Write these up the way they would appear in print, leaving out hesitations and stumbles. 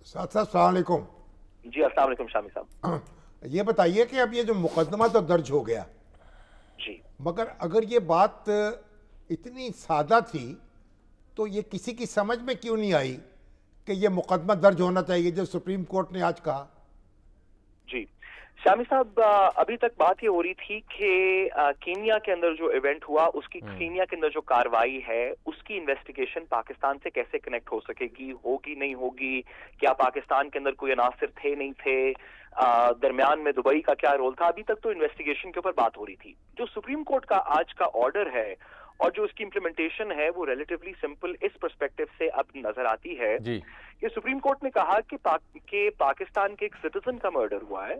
साथ साथ सलाम अलैकुम। जी अस्सलाम वालेकुम शामी साहब। ये बताइए कि अब ये जो मुकदमा तो दर्ज हो गया, जी मगर अगर ये बात इतनी सादा थी तो ये किसी की समझ में क्यों नहीं आई कि ये मुकदमा दर्ज होना चाहिए, जो सुप्रीम कोर्ट ने आज कहा? जी शामी साहब, अभी तक बात ये हो रही थी कि कीनिया के अंदर जो इवेंट हुआ उसकी कीनिया के अंदर जो कार्रवाई है उसकी इन्वेस्टिगेशन पाकिस्तान से कैसे कनेक्ट हो सकेगी, होगी नहीं होगी, क्या पाकिस्तान के अंदर कोई अनासिर थे नहीं थे, दरमियान में दुबई का क्या रोल था। अभी तक तो इन्वेस्टिगेशन के ऊपर बात हो रही थी। जो सुप्रीम कोर्ट का आज का ऑर्डर है और जो इसकी इंप्लीमेंटेशन है वो रिलेटिवली सिंपल इस पर्सपेक्टिव से अब नजर आती है कि सुप्रीम कोर्ट ने कहा कि पाकिस्तान के एक सिटीजन का मर्डर हुआ है,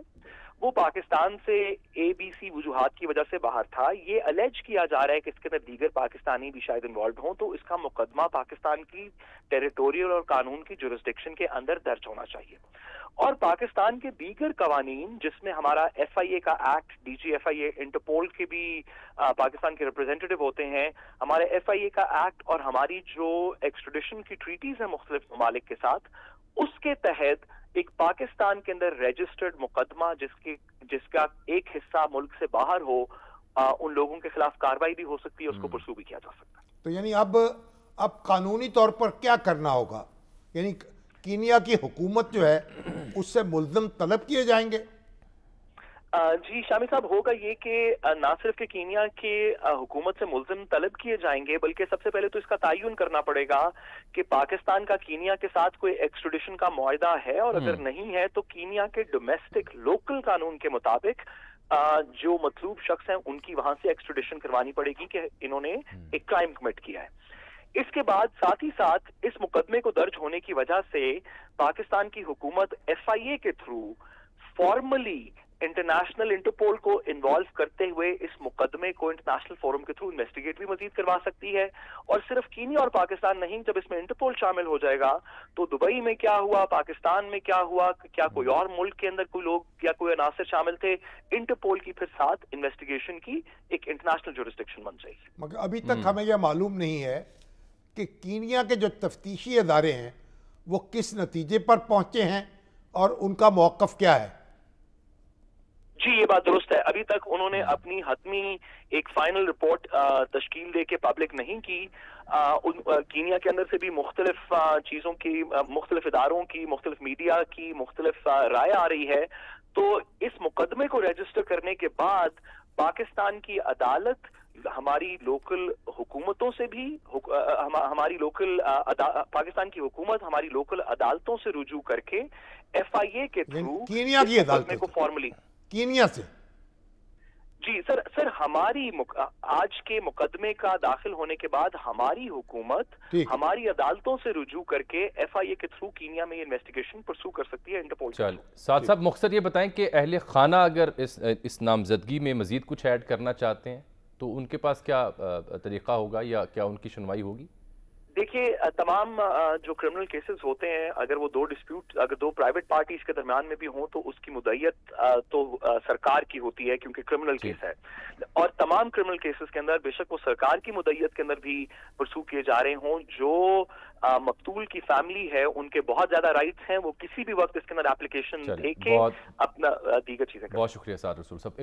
वो पाकिस्तान से एबीसी वजूहात की वजह से बाहर था। ये अलेज किया जा रहा है कि इसके अंदर दीगर पाकिस्तानी भी शायद इन्वॉल्व हों, तो इसका मुकदमा पाकिस्तान की टेरिटोरियल और कानून की जुरिस्डिक्शन के अंदर दर्ज होना चाहिए। और पाकिस्तान के दीगर कवानीन, जिसमें हमारा FIA का एक्ट, DGFIA, इंटरपोल के भी पाकिस्तान के रिप्रेजेंटेटिव होते हैं, हमारे FIA का एक्ट और हमारी जो एक्सट्रेडिशन की ट्रीटीज है मुख्तलिफ ममालिक के साथ, उसके तहत एक पाकिस्तान के अंदर रजिस्टर्ड मुकदमा जिसका एक हिस्सा मुल्क से बाहर हो, उन लोगों के खिलाफ कार्रवाई भी हो सकती है, उसको परसू भी किया जा सकता है। तो यानी अब कानूनी तौर पर क्या करना होगा? यानी कीनिया की हुकूमत जो है उससे मुल्ज़िम तलब किए जाएंगे? जी शामी साहब, होगा ये कि ना सिर्फ के कीनिया के हुकूमत से मुल्जिम तलब किए जाएंगे, बल्कि सबसे पहले तो इसका तयन करना पड़ेगा कि पाकिस्तान का कीनिया के साथ कोई एक्सट्रेडिशन का मुआहदा है, और अगर नहीं है तो कीनिया के डोमेस्टिक लोकल कानून के मुताबिक जो मतलूब शख्स हैं उनकी वहां से एक्सट्रेडिशन करवानी पड़ेगी कि इन्होंने एक क्राइम कमिट किया है। इसके बाद साथ ही साथ इस मुकदमे को दर्ज होने की वजह से पाकिस्तान की हुकूमत FIA के थ्रू फॉर्मली इंटरनेशनल इंटरपोल को इन्वॉल्व करते हुए इस मुकदमे को इंटरनेशनल फोरम के थ्रू इन्वेस्टिगेट भी मजीद करवा सकती है। और सिर्फ कीनिया और पाकिस्तान नहीं, जब इसमें इंटरपोल शामिल हो जाएगा तो दुबई में क्या हुआ, पाकिस्तान में क्या हुआ, क्या कोई और मुल्क के अंदर कोई लोग या कोई अनासर शामिल थे, इंटरपोल की फिर साथ इन्वेस्टिगेशन की एक इंटरनेशनल जुरिस्डिक्शन बन जाएगी। मगर अभी तक हमें यह मालूम नहीं है कि कीनिया के जो तफ्तीशी अदारे हैं वो किस नतीजे पर पहुंचे हैं और उनका मौक़िफ़ क्या है। जी ये बात दुरुस्त है, अभी तक उन्होंने अपनी हतमी एक फाइनल रिपोर्ट तश्कील दे के पब्लिक नहीं की। कीनिया के अंदर से भी मुख्तलिफ चीजों की, मुख्तलिफ इदारों की, मुख्तलिफ मीडिया की मुख्तलिफ राय आ रही है। तो इस मुकदमे को रजिस्टर करने के बाद पाकिस्तान की अदालत हमारी लोकल हुकूमतों से भी हमारी लोकल पाकिस्तान की हुकूमत हमारी लोकल अदालतों से रुजू करके FIA के थ्रू कीनिया की अदालत को फॉर्मली कीनिया से। जी सर हमारी आज के मुकदमे का दाखिल होने के बाद हमारी हुकूमत हमारी अदालतों से रुजू करके FIA के थ्रू कीनिया में इन्वेस्टिगेशन परसू कर सकती है इंटरपोल। चल साथ साहब मुख्तसर ये बताएं कि अहले खाना अगर इस नामजदगी में मजीद कुछ ऐड करना चाहते हैं तो उनके पास क्या तरीका होगा या क्या उनकी सुनवाई होगी? देखिए, तमाम जो क्रिमिनल केसेस होते हैं, अगर वो अगर दो प्राइवेट पार्टीज के दरमियान में भी हों तो उसकी मुद्दत तो सरकार की होती है, क्योंकि क्रिमिनल केस है। और तमाम क्रिमिनल केसेस के अंदर बेशक वो सरकार की मुद्दत के अंदर भी परसू किए जा रहे हों, जो मकतूल की फैमिली है उनके बहुत ज्यादा राइट्स हैं, वो किसी भी वक्त इसके अंदर एप्लीकेशन देके अपना दीगर चीजें। बहुत शुक्रिया साद रसूल साहब।